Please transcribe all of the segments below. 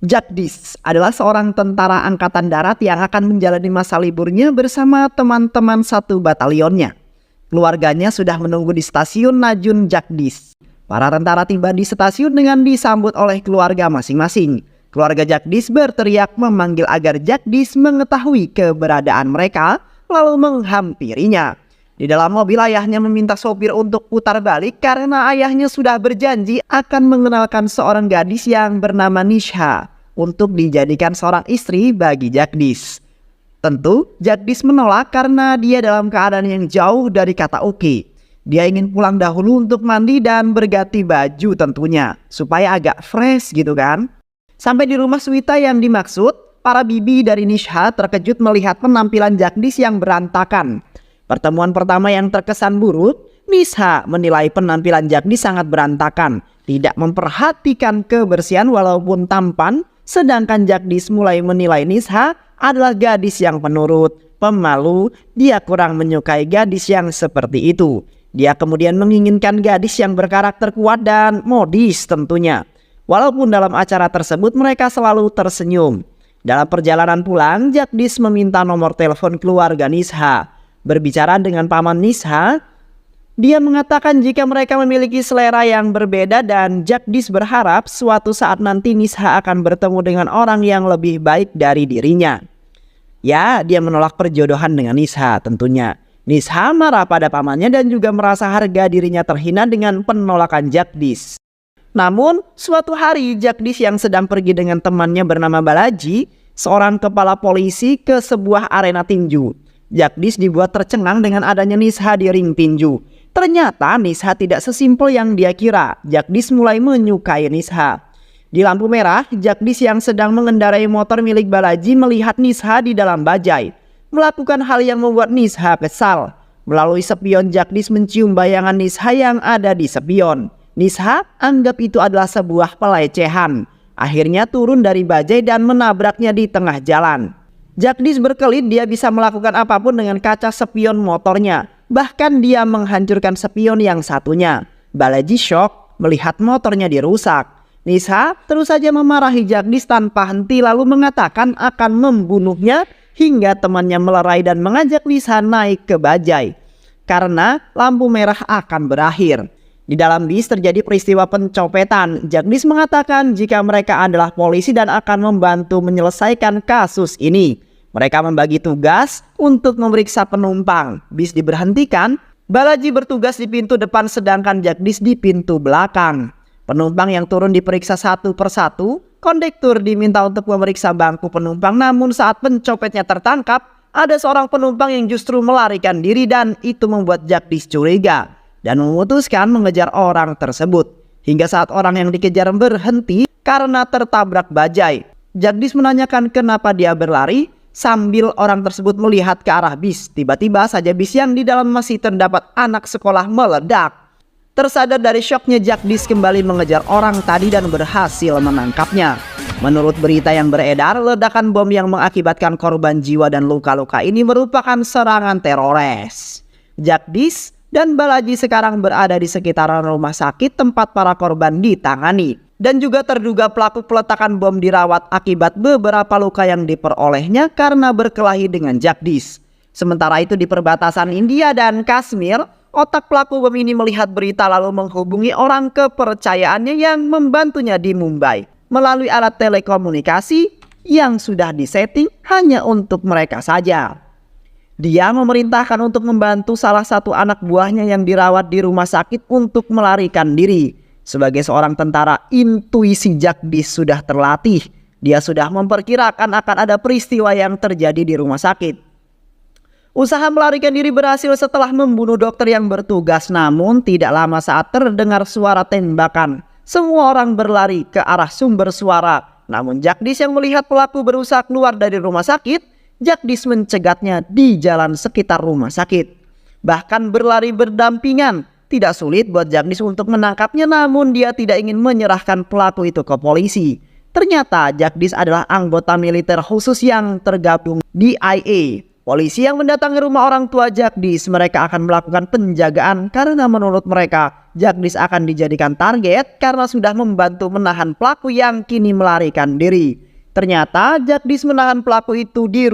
Jagdish adalah seorang tentara angkatan darat yang akan menjalani masa liburnya bersama teman-teman satu batalionnya. Keluarganya sudah menunggu di stasiun Najun Jagdish. Para tentara tiba di stasiun dengan disambut oleh keluarga masing-masing. Keluarga Jagdish berteriak memanggil agar Jagdish mengetahui keberadaan mereka, lalu menghampirinya. Di dalam mobil, ayahnya meminta sopir untuk putar balik karena ayahnya sudah berjanji akan mengenalkan seorang gadis yang bernama Nisha untuk dijadikan seorang istri bagi Jagdish. Tentu Jagdish menolak karena dia dalam keadaan yang jauh dari kata oke. Dia ingin pulang dahulu untuk mandi dan berganti baju tentunya, supaya agak fresh gitu kan. Sampai di rumah Swita yang dimaksud, para bibi dari Nisha terkejut melihat penampilan Jagdish yang berantakan. Pertemuan pertama yang terkesan buruk, Nisha menilai penampilan Jagdish sangat berantakan, tidak memperhatikan kebersihan walaupun tampan, sedangkan Jagdish mulai menilai Nisha adalah gadis yang penurut, pemalu, dia kurang menyukai gadis yang seperti itu. Dia kemudian menginginkan gadis yang berkarakter kuat dan modis tentunya. Walaupun dalam acara tersebut mereka selalu tersenyum. Dalam perjalanan pulang, Jagdish meminta nomor telepon keluarga Nisha. Berbicara dengan paman Nisha, dia mengatakan jika mereka memiliki selera yang berbeda dan Jagdish berharap suatu saat nanti Nisha akan bertemu dengan orang yang lebih baik dari dirinya. Ya, dia menolak perjodohan dengan Nisha tentunya. Nisha marah pada pamannya dan juga merasa harga dirinya terhina dengan penolakan Jagdish. Namun, suatu hari Jagdish yang sedang pergi dengan temannya bernama Balaji, seorang kepala polisi, ke sebuah arena tinju. Jagdish dibuat tercengang dengan adanya Nisha di ring tinju. Ternyata Nisha tidak sesimpel yang dia kira. Jagdish mulai menyukai Nisha. Di lampu merah, Jagdish yang sedang mengendarai motor milik Balaji melihat Nisha di dalam bajai. Melakukan hal yang membuat Nisha kesal. Melalui spion, Jagdish mencium bayangan Nisha yang ada di spion. Nisha anggap itu adalah sebuah pelecehan. Akhirnya turun dari bajai dan menabraknya di tengah jalan. Jagdish berkelit dia bisa melakukan apapun dengan kaca spion motornya. Bahkan dia menghancurkan spion yang satunya. Balaji shock melihat motornya dirusak. Nisha terus saja memarahi Jagdish tanpa henti lalu mengatakan akan membunuhnya hingga temannya melerai dan mengajak Nisha naik ke bajai. Karena lampu merah akan berakhir. Di dalam bis terjadi peristiwa pencopetan. Jagdish mengatakan jika mereka adalah polisi dan akan membantu menyelesaikan kasus ini. Mereka membagi tugas untuk memeriksa penumpang. Bis diberhentikan, Balaji bertugas di pintu depan sedangkan Jagdish di pintu belakang. Penumpang yang turun diperiksa satu persatu. Kondektur diminta untuk memeriksa bangku penumpang, namun saat pencopetnya tertangkap, ada seorang penumpang yang justru melarikan diri dan itu membuat Jagdish curiga dan memutuskan mengejar orang tersebut. Hingga saat orang yang dikejar berhenti karena tertabrak bajai. Jagdish menanyakan kenapa dia berlari sambil orang tersebut melihat ke arah bis. Tiba-tiba saja bis yang di dalam masih terdapat anak sekolah meledak. Tersadar dari syoknya, Jagdish kembali mengejar orang tadi dan berhasil menangkapnya. Menurut berita yang beredar, ledakan bom yang mengakibatkan korban jiwa dan luka-luka ini merupakan serangan teroris. Jagdish dan Balaji sekarang berada di sekitaran rumah sakit tempat para korban ditangani. Dan juga terduga pelaku peletakan bom dirawat akibat beberapa luka yang diperolehnya karena berkelahi dengan Jagdish. Sementara itu di perbatasan India dan Kashmir, otak pelaku bom ini melihat berita lalu menghubungi orang kepercayaannya yang membantunya di Mumbai melalui alat telekomunikasi yang sudah disetting hanya untuk mereka saja. Dia memerintahkan untuk membantu salah satu anak buahnya yang dirawat di rumah sakit untuk melarikan diri. Sebagai seorang tentara, intuisi Jagdish sudah terlatih. Dia sudah memperkirakan akan ada peristiwa yang terjadi di rumah sakit. Usaha melarikan diri berhasil setelah membunuh dokter yang bertugas, namun tidak lama saat terdengar suara tembakan. Semua orang berlari ke arah sumber suara. Namun Jagdish yang melihat pelaku berusaha keluar dari rumah sakit, Jagdish mencegatnya di jalan sekitar rumah sakit. Bahkan berlari berdampingan. Tidak sulit buat Jagdish untuk menangkapnya, namun dia tidak ingin menyerahkan pelaku itu ke polisi. Ternyata Jagdish adalah anggota militer khusus yang tergabung DIA. Polisi yang mendatangi rumah orang tua Jagdish, mereka akan melakukan penjagaan karena menurut mereka Jagdish akan dijadikan target karena sudah membantu menahan pelaku yang kini melarikan diri. Ternyata Jagdish menahan pelaku itu di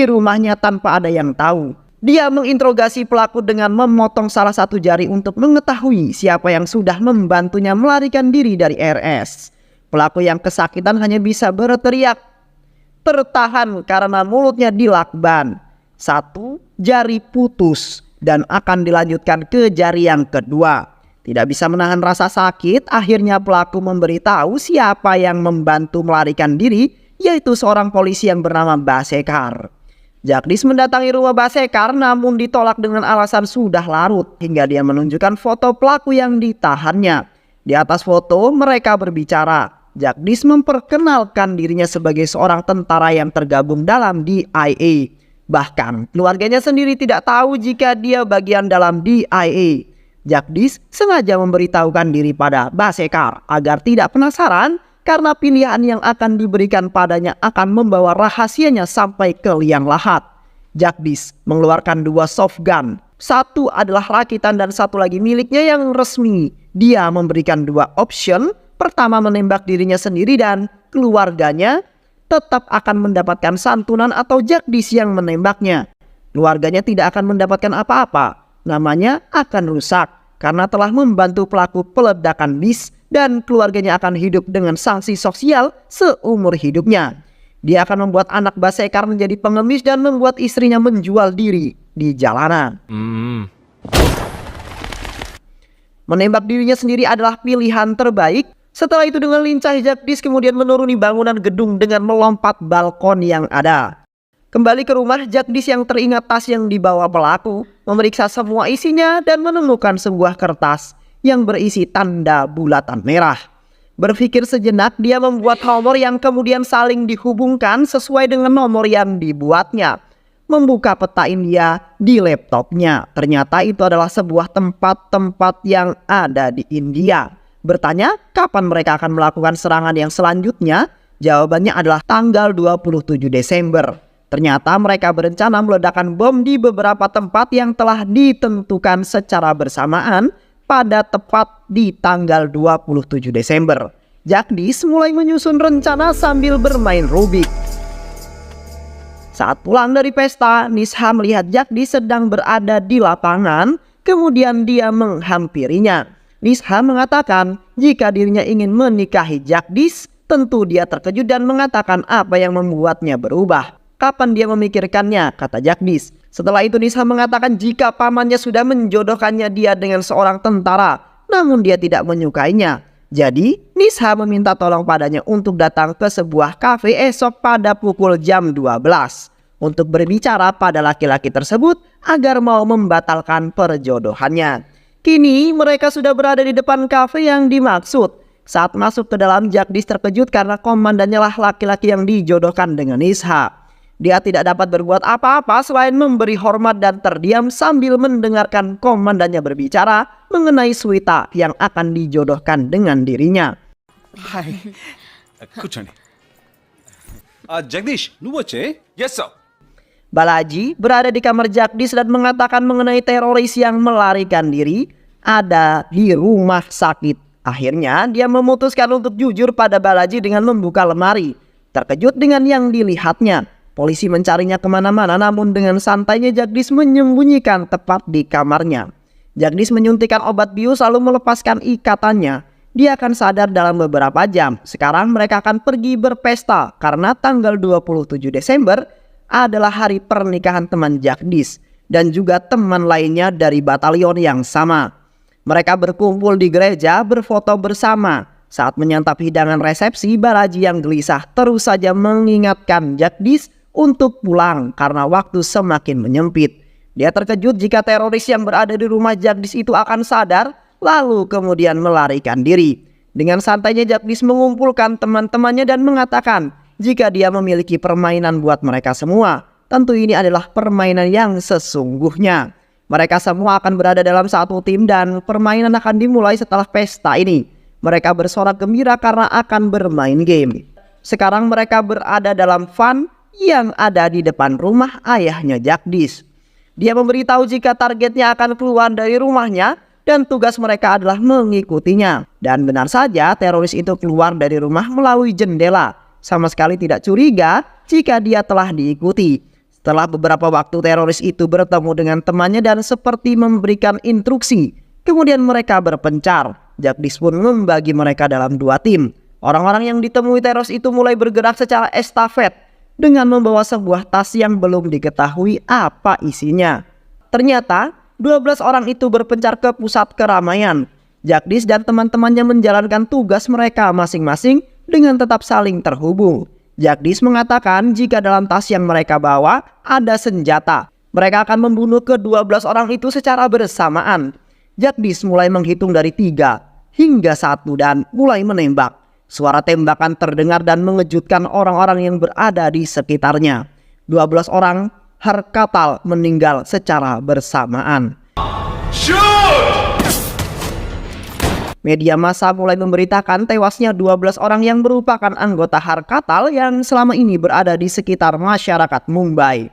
rumahnya tanpa ada yang tahu. Dia menginterogasi pelaku dengan memotong salah satu jari untuk mengetahui siapa yang sudah membantunya melarikan diri dari RS. Pelaku yang kesakitan hanya bisa berteriak tertahan karena mulutnya dilakban. Satu jari putus dan akan dilanjutkan ke jari yang kedua. Tidak bisa menahan rasa sakit, akhirnya pelaku memberitahu siapa yang membantu melarikan diri, yaitu seorang polisi yang bernama Basekar. Jagdish mendatangi rumah Basekar namun ditolak dengan alasan sudah larut, hingga dia menunjukkan foto pelaku yang ditahannya. Di atas foto mereka berbicara. Jagdish memperkenalkan dirinya sebagai seorang tentara yang tergabung dalam DIA. Bahkan keluarganya sendiri tidak tahu jika dia bagian dalam DIA. Jagdish sengaja memberitahukan diri pada Basekar agar tidak penasaran karena pilihan yang akan diberikan padanya akan membawa rahasianya sampai ke liang lahat. Jagdish mengeluarkan 2 soft gun. Satu adalah rakitan dan satu lagi miliknya yang resmi. Dia memberikan 2 option. Pertama, menembak dirinya sendiri dan keluarganya tetap akan mendapatkan santunan atau Jagdish yang menembaknya. Keluarganya tidak akan mendapatkan apa-apa. Namanya akan rusak karena telah membantu pelaku peledakan bis dan keluarganya akan hidup dengan sanksi sosial seumur hidupnya. Dia akan membuat anak Basekar menjadi pengemis dan membuat istrinya menjual diri di jalanan. Menembak dirinya sendiri adalah pilihan terbaik. Setelah itu dengan lincah Jagdish kemudian menuruni bangunan gedung dengan melompat balkon yang ada. Kembali ke rumah, Jagdish yang teringat tas yang dibawa pelaku, memeriksa semua isinya dan menemukan sebuah kertas yang berisi tanda bulatan merah. Berpikir sejenak, dia membuat nomor yang kemudian saling dihubungkan sesuai dengan nomor yang dibuatnya. Membuka peta India di laptopnya. Ternyata itu adalah sebuah tempat-tempat yang ada di India. Bertanya kapan mereka akan melakukan serangan yang selanjutnya? Jawabannya adalah tanggal 27 Desember. Ternyata mereka berencana meledakkan bom di beberapa tempat yang telah ditentukan secara bersamaan pada tepat di tanggal 27 Desember. Jagdish mulai menyusun rencana sambil bermain Rubik. Saat pulang dari pesta, Nisha melihat Jagdish sedang berada di lapangan, kemudian dia menghampirinya. Nisha mengatakan jika dirinya ingin menikahi Jagdish, tentu dia terkejut dan mengatakan apa yang membuatnya berubah. Kapan dia memikirkannya, kata Jagdish. Setelah itu Nisha mengatakan jika pamannya sudah menjodohkannya dia dengan seorang tentara, namun dia tidak menyukainya. Jadi Nisha meminta tolong padanya untuk datang ke sebuah kafe esok pada pukul jam 12 untuk berbicara pada laki-laki tersebut agar mau membatalkan perjodohannya. Kini mereka sudah berada di depan kafe yang dimaksud. Saat masuk ke dalam, Jagdish terkejut karena komandannya lah laki-laki yang dijodohkan dengan Nisha. Dia tidak dapat berbuat apa-apa selain memberi hormat dan terdiam sambil mendengarkan komandannya berbicara mengenai Sweta yang akan dijodohkan dengan dirinya. Hai, కూర్చోండి. జగదీష్ నువ్వు వచ్చే? Yes sir. Balaji berada di kamar Jagdish dan mengatakan mengenai teroris yang melarikan diri ada di rumah sakit. Akhirnya dia memutuskan untuk jujur pada Balaji dengan membuka lemari. Terkejut dengan yang dilihatnya, polisi mencarinya kemana-mana namun dengan santainya Jagdish menyembunyikan tepat di kamarnya. Jagdish menyuntikkan obat bius lalu melepaskan ikatannya. Dia akan sadar dalam beberapa jam. Sekarang mereka akan pergi berpesta karena tanggal 27 Desember adalah hari pernikahan teman Jagdish dan juga teman lainnya dari batalion yang sama. Mereka berkumpul di gereja berfoto bersama. Saat menyantap hidangan resepsi, Balaji yang gelisah terus saja mengingatkan Jagdish untuk pulang karena waktu semakin menyempit. Dia terkejut jika teroris yang berada di rumah Jagdish itu akan sadar lalu kemudian melarikan diri. Dengan santainya Jagdish mengumpulkan teman-temannya dan mengatakan jika dia memiliki permainan buat mereka semua, tentu ini adalah permainan yang sesungguhnya. Mereka semua akan berada dalam satu tim dan permainan akan dimulai setelah pesta ini. Mereka bersorak gembira karena akan bermain game. Sekarang mereka berada dalam fun yang ada di depan rumah ayahnya Jagdish. Dia memberitahu jika targetnya akan keluar dari rumahnya dan tugas mereka adalah mengikutinya. Dan benar saja teroris itu keluar dari rumah melalui jendela. Sama sekali tidak curiga jika dia telah diikuti. Setelah beberapa waktu teroris itu bertemu dengan temannya dan seperti memberikan instruksi. Kemudian mereka berpencar. Jagdish pun membagi mereka dalam 2 tim. Orang-orang yang ditemui teroris itu mulai bergerak secara estafet dengan membawa sebuah tas yang belum diketahui apa isinya. Ternyata 12 orang itu berpencar ke pusat keramaian. Jagdish dan teman-temannya menjalankan tugas mereka masing-masing dengan tetap saling terhubung. Jagdish mengatakan jika dalam tas yang mereka bawa ada senjata. Mereka akan membunuh ke-12 orang itu secara bersamaan. Jagdish mulai menghitung dari 3 hingga 1 dan mulai menembak. Suara tembakan terdengar dan mengejutkan orang-orang yang berada di sekitarnya. 12 orang Harkatal meninggal secara bersamaan. Media massa mulai memberitakan tewasnya 12 orang yang merupakan anggota Harkatal yang selama ini berada di sekitar masyarakat Mumbai.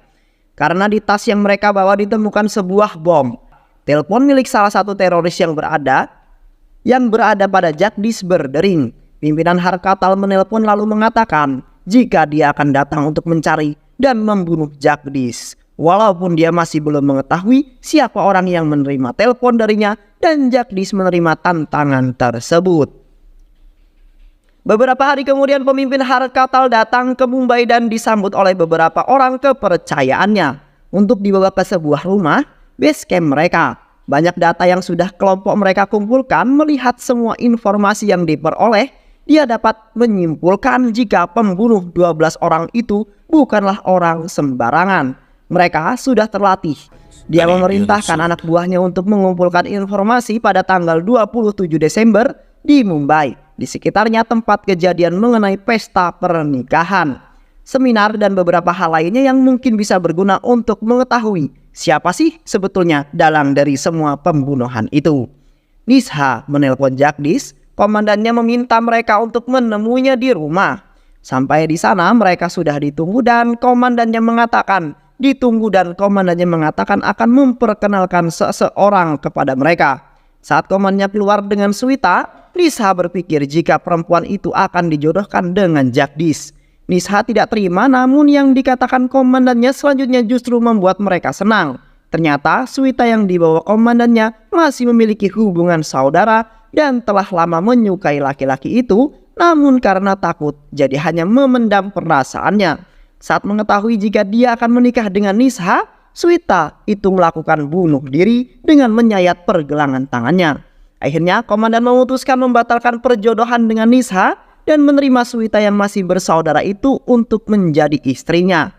Karena di tas yang mereka bawa ditemukan sebuah bom. Telepon milik salah satu teroris yang berada pada Jagdish berdering. Pimpinan Harkatal menelpon lalu mengatakan jika dia akan datang untuk mencari dan membunuh Jagdish. Walaupun dia masih belum mengetahui siapa orang yang menerima telepon darinya dan Jagdish menerima tantangan tersebut. Beberapa hari kemudian pemimpin Harkatal datang ke Mumbai dan disambut oleh beberapa orang kepercayaannya untuk dibawa ke sebuah rumah base camp mereka. Banyak data yang sudah kelompok mereka kumpulkan. Melihat semua informasi yang diperoleh, dia dapat menyimpulkan jika pembunuh 12 orang itu bukanlah orang sembarangan. Mereka sudah terlatih. Dia memerintahkan anak buahnya untuk mengumpulkan informasi pada tanggal 27 Desember di Mumbai, di sekitarnya tempat kejadian mengenai pesta pernikahan, seminar dan beberapa hal lainnya yang mungkin bisa berguna untuk mengetahui siapa sih sebetulnya dalang dari semua pembunuhan itu. Nisha menelpon Jagdish. Komandannya meminta mereka untuk menemuinya di rumah. Sampai di sana mereka sudah ditunggu dan komandannya mengatakan akan memperkenalkan seseorang kepada mereka. Saat komandannya keluar dengan Swita, Nisha berpikir jika perempuan itu akan dijodohkan dengan Jagdish. Nisha tidak terima, namun yang dikatakan komandannya selanjutnya justru membuat mereka senang. Ternyata Swita yang dibawa komandannya masih memiliki hubungan saudara dan telah lama menyukai laki-laki itu, namun karena takut jadi hanya memendam perasaannya. Saat mengetahui jika dia akan menikah dengan Nisha, Swita itu melakukan bunuh diri dengan menyayat pergelangan tangannya. Akhirnya komandan memutuskan membatalkan perjodohan dengan Nisha dan menerima Swita yang masih bersaudara itu untuk menjadi istrinya.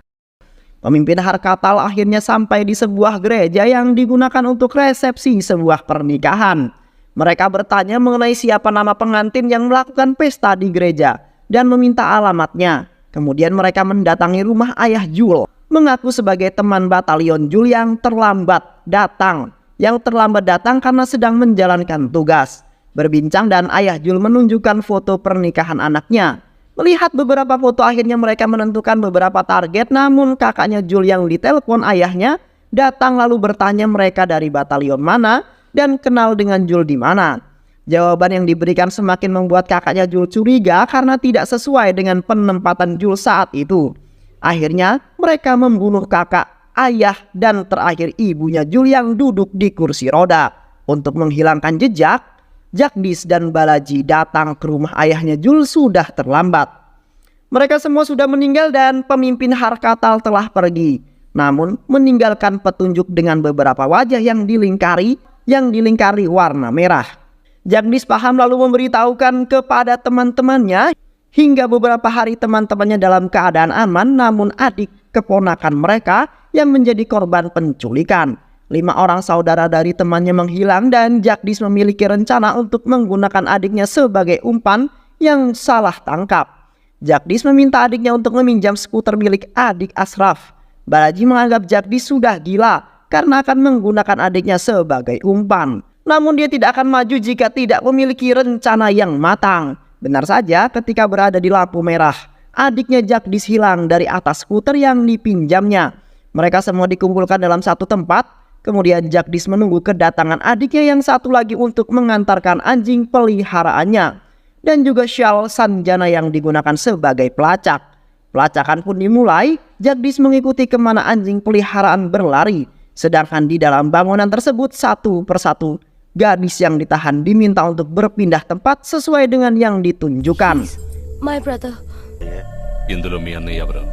Pemimpin Harkatal akhirnya sampai di sebuah gereja yang digunakan untuk resepsi sebuah pernikahan. Mereka bertanya mengenai siapa nama pengantin yang melakukan pesta di gereja dan meminta alamatnya. Kemudian mereka mendatangi rumah ayah Jul, mengaku sebagai teman batalion Jul yang terlambat datang. Yang terlambat datang karena sedang menjalankan tugas. Berbincang dan ayah Jul menunjukkan foto pernikahan anaknya. Melihat beberapa foto akhirnya mereka menentukan beberapa target, namun kakaknya Jul yang ditelepon ayahnya datang lalu bertanya mereka dari batalion mana dan kenal dengan Jul di mana. Jawaban yang diberikan semakin membuat kakaknya Jul curiga karena tidak sesuai dengan penempatan Jul saat itu. Akhirnya mereka membunuh kakak, ayah, dan terakhir ibunya Jul yang duduk di kursi roda. Untuk menghilangkan jejak, Jagdish dan Balaji datang ke rumah ayahnya Jul sudah terlambat. Mereka semua sudah meninggal dan pemimpin Harkatal telah pergi, namun meninggalkan petunjuk dengan beberapa wajah yang dilingkari warna merah. Jagdish paham lalu memberitahukan kepada teman-temannya. Hingga beberapa hari teman-temannya dalam keadaan aman, namun adik keponakan mereka yang menjadi korban penculikan. 5 orang saudara dari temannya menghilang dan Jagdish memiliki rencana untuk menggunakan adiknya sebagai umpan yang salah tangkap. Jagdish meminta adiknya untuk meminjam skuter milik adik Ashraf. Balaji menganggap Jagdish sudah gila karena akan menggunakan adiknya sebagai umpan. Namun dia tidak akan maju jika tidak memiliki rencana yang matang. Benar saja ketika berada di lampu merah, adiknya Jagdis hilang dari atas skuter yang dipinjamnya. Mereka semua dikumpulkan dalam satu tempat. Kemudian Jagdis menunggu kedatangan adiknya yang satu lagi untuk mengantarkan anjing peliharaannya dan juga syal Sanjana yang digunakan sebagai pelacak. Pelacakan pun dimulai. Jagdis mengikuti kemana anjing peliharaan berlari. Sedangkan di dalam bangunan tersebut satu persatu gadis yang ditahan diminta untuk berpindah tempat sesuai dengan yang ditunjukkan. My brother. ఇందులో మీ అన్నయ్య ఎవరు?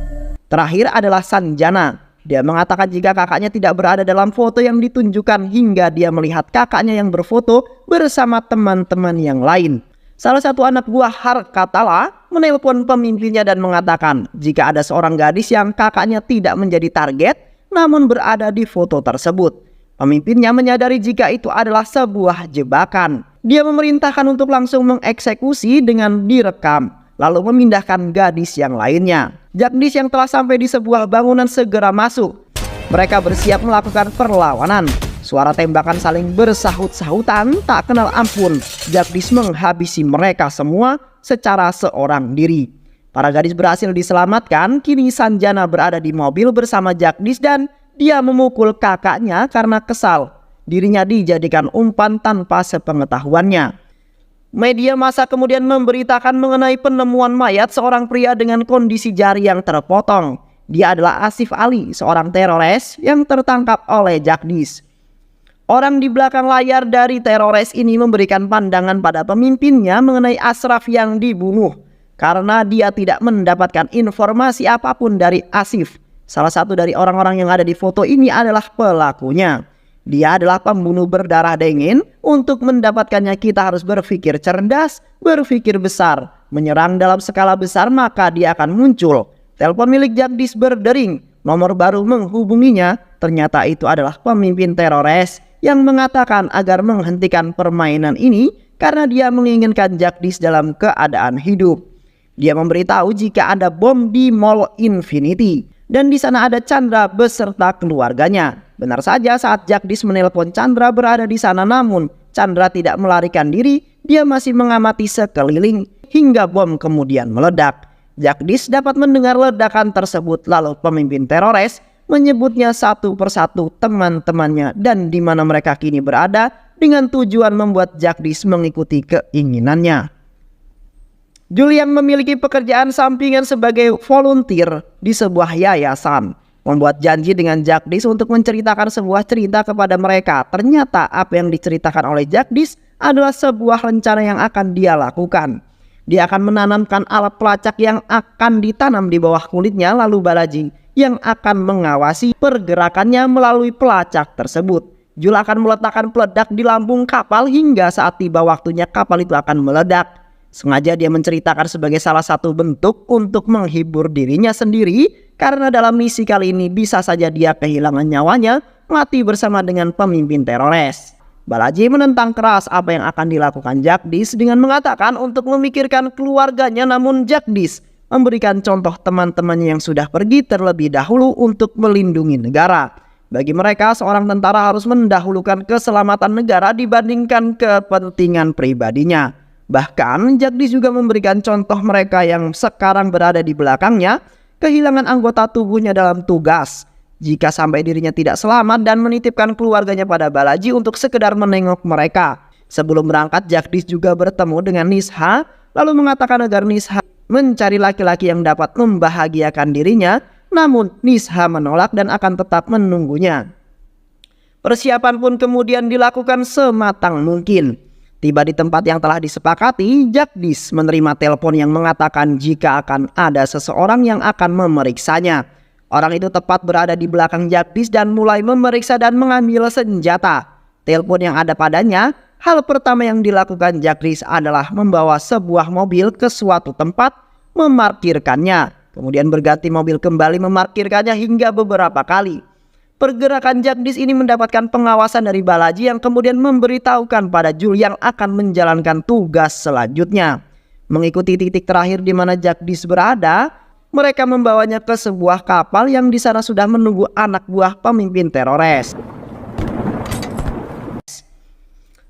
Terakhir adalah Sanjana. Dia mengatakan jika kakaknya tidak berada dalam foto yang ditunjukkan hingga dia melihat kakaknya yang berfoto bersama teman-teman yang lain. Salah satu anak buah Harkatala menelpon pemimpinnya dan mengatakan jika ada seorang gadis yang kakaknya tidak menjadi target namun berada di foto tersebut. Pemimpinnya menyadari jika itu adalah sebuah jebakan. Dia memerintahkan untuk langsung mengeksekusi dengan direkam, lalu memindahkan gadis yang lainnya. Jagdis yang telah sampai di sebuah bangunan segera masuk. Mereka bersiap melakukan perlawanan. Suara tembakan saling bersahut-sahutan tak kenal ampun. Jagdis menghabisi mereka semua secara seorang diri. Para gadis berhasil diselamatkan. Kini Sanjana berada di mobil bersama Jagdis dan dia memukul kakaknya karena kesal. Dirinya dijadikan umpan tanpa sepengetahuannya. Media massa kemudian memberitakan mengenai penemuan mayat seorang pria dengan kondisi jari yang terpotong. Dia adalah Asif Ali, seorang teroris yang tertangkap oleh Jagdis. Orang di belakang layar dari teroris ini memberikan pandangan pada pemimpinnya mengenai Ashraf yang dibunuh karena dia tidak mendapatkan informasi apapun dari Asif. Salah satu dari orang-orang yang ada di foto ini adalah pelakunya. Dia adalah pembunuh berdarah dingin. Untuk mendapatkannya kita harus berpikir cerdas, berpikir besar. Menyerang dalam skala besar maka dia akan muncul. Telepon milik Jagdis berdering. Nomor baru menghubunginya. Ternyata itu adalah pemimpin teroris yang mengatakan agar menghentikan permainan ini karena dia menginginkan Jagdis dalam keadaan hidup. Dia memberitahu jika ada bom di Mall Infinity dan di sana ada Chandra beserta keluarganya. Benar saja saat Jagdis menelpon Chandra berada di sana, namun Chandra tidak melarikan diri, dia masih mengamati sekeliling hingga bom kemudian meledak. Jagdis dapat mendengar ledakan tersebut lalu pemimpin teroris menyebutnya satu persatu teman-temannya dan di mana mereka kini berada dengan tujuan membuat Jagdis mengikuti keinginannya. Julian memiliki pekerjaan sampingan sebagai volunteer di sebuah yayasan. Membuat janji dengan Jagdis untuk menceritakan sebuah cerita kepada mereka. Ternyata apa yang diceritakan oleh Jagdis adalah sebuah rencana yang akan dia lakukan. Dia akan menanamkan alat pelacak yang akan ditanam di bawah kulitnya, lalu Balaji yang akan mengawasi pergerakannya melalui pelacak tersebut. Jul akan meletakkan peledak di lambung kapal hingga saat tiba waktunya kapal itu akan meledak. Sengaja dia menceritakan sebagai salah satu bentuk untuk menghibur dirinya sendiri karena dalam misi kali ini bisa saja dia kehilangan nyawanya mati bersama dengan pemimpin teroris. Balaji menentang keras apa yang akan dilakukan Jagdis dengan mengatakan untuk memikirkan keluarganya, namun Jagdis memberikan contoh teman-temannya yang sudah pergi terlebih dahulu untuk melindungi negara. Bagi mereka seorang tentara harus mendahulukan keselamatan negara dibandingkan kepentingan pribadinya. Bahkan Jagdis juga memberikan contoh mereka yang sekarang berada di belakangnya kehilangan anggota tubuhnya dalam tugas. Jika sampai dirinya tidak selamat dan menitipkan keluarganya pada Balaji untuk sekedar menengok mereka. Sebelum berangkat Jagdis juga bertemu dengan Nisha lalu mengatakan agar Nisha mencari laki-laki yang dapat membahagiakan dirinya. Namun Nisha menolak dan akan tetap menunggunya. Persiapan pun kemudian dilakukan sematang mungkin. Tiba di tempat yang telah disepakati, Jagdis menerima telepon yang mengatakan jika akan ada seseorang yang akan memeriksanya. Orang itu tepat berada di belakang Jagdis dan mulai memeriksa dan mengambil senjata. Telepon yang ada padanya, hal pertama yang dilakukan Jagdis adalah membawa sebuah mobil ke suatu tempat, memarkirkannya. Kemudian berganti mobil kembali memarkirkannya hingga beberapa kali. Pergerakan Jagdis ini mendapatkan pengawasan dari Balaji yang kemudian memberitahukan pada Jul yang akan menjalankan tugas selanjutnya. Mengikuti titik terakhir di mana Jagdis berada, mereka membawanya ke sebuah kapal yang di sana sudah menunggu anak buah pemimpin teroris.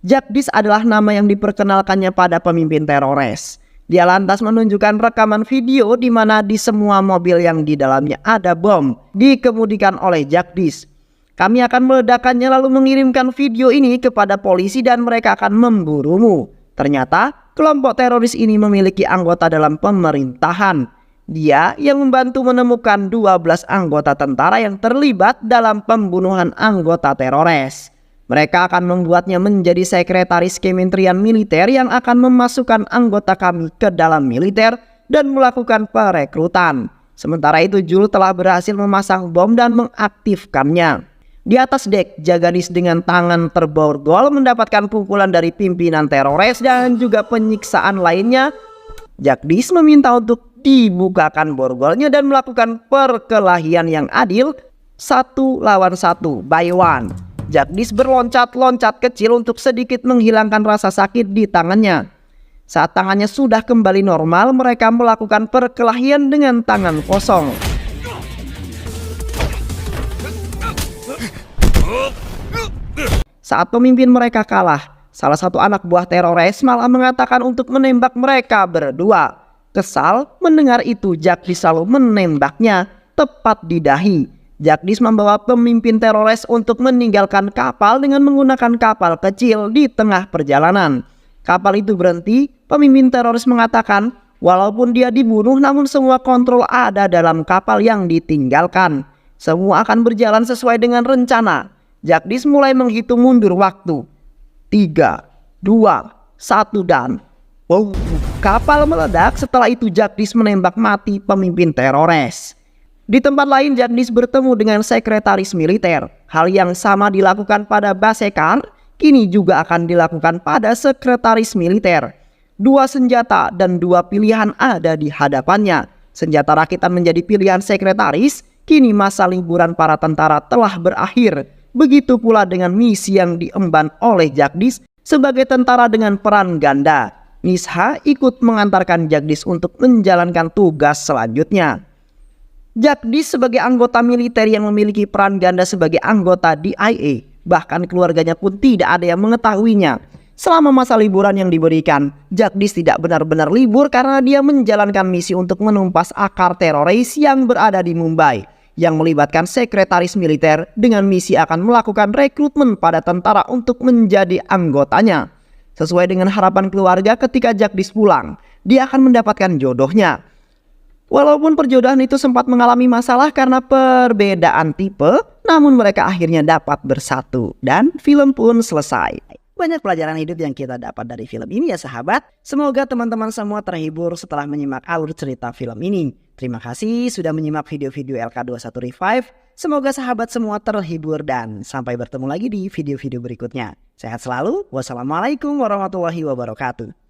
Jagdis adalah nama yang diperkenalkannya pada pemimpin teroris. Dia lantas menunjukkan rekaman video di mana di semua mobil yang di dalamnya ada bom dikemudikan oleh Jagdish. Kami akan meledakkannya lalu mengirimkan video ini kepada polisi dan mereka akan memburumu. Ternyata kelompok teroris ini memiliki anggota dalam pemerintahan. Dia yang membantu menemukan 12 anggota tentara yang terlibat dalam pembunuhan anggota teroris. Mereka akan membuatnya menjadi sekretaris Kementerian Militer yang akan memasukkan anggota kami ke dalam militer dan melakukan perekrutan. Sementara itu Jul telah berhasil memasang bom dan mengaktifkannya. Di atas dek, Jagdish dengan tangan terborgol mendapatkan pukulan dari pimpinan teroris dan juga penyiksaan lainnya. Jagdish meminta untuk dibukakan borgolnya dan melakukan perkelahian yang adil 1 lawan 1 by 1. Jagdish berloncat-loncat kecil untuk sedikit menghilangkan rasa sakit di tangannya. Saat tangannya sudah kembali normal, mereka melakukan perkelahian dengan tangan kosong. Saat pemimpin mereka kalah, salah satu anak buah teroris malah mengatakan untuk menembak mereka berdua. Kesal mendengar itu, Jagdish selalu menembaknya tepat di dahi. Jagdish membawa pemimpin teroris untuk meninggalkan kapal dengan menggunakan kapal kecil di tengah perjalanan. Kapal itu berhenti, pemimpin teroris mengatakan walaupun dia dibunuh namun semua kontrol ada dalam kapal yang ditinggalkan. Semua akan berjalan sesuai dengan rencana. Jagdish mulai menghitung mundur waktu. 3, 2, 1 dan boom. Kapal meledak. Setelah itu Jagdish menembak mati pemimpin teroris. Di tempat lain Jagdish bertemu dengan sekretaris militer. Hal yang sama dilakukan pada Basekar, kini juga akan dilakukan pada sekretaris militer. 2 senjata dan 2 pilihan ada di hadapannya. Senjata rakitan menjadi pilihan sekretaris, kini masa liburan para tentara telah berakhir. Begitu pula dengan misi yang diemban oleh Jagdish sebagai tentara dengan peran ganda. Nisha ikut mengantarkan Jagdish untuk menjalankan tugas selanjutnya. Jagdish sebagai anggota militer yang memiliki peran ganda sebagai anggota DIA, bahkan keluarganya pun tidak ada yang mengetahuinya. Selama masa liburan yang diberikan, Jagdish tidak benar-benar libur karena dia menjalankan misi untuk menumpas akar teroris yang berada di Mumbai, yang melibatkan sekretaris militer dengan misi akan melakukan rekrutmen pada tentara untuk menjadi anggotanya. Sesuai dengan harapan keluarga, ketika Jagdish pulang, dia akan mendapatkan jodohnya. Walaupun perjodohan itu sempat mengalami masalah karena perbedaan tipe, namun mereka akhirnya dapat bersatu dan film pun selesai. Banyak pelajaran hidup yang kita dapat dari film ini ya sahabat. Semoga teman-teman semua terhibur setelah menyimak alur cerita film ini. Terima kasih sudah menyimak video-video LK21 Revive. Semoga sahabat semua terhibur dan sampai bertemu lagi di video-video berikutnya. Sehat selalu. Wassalamualaikum warahmatullahi wabarakatuh.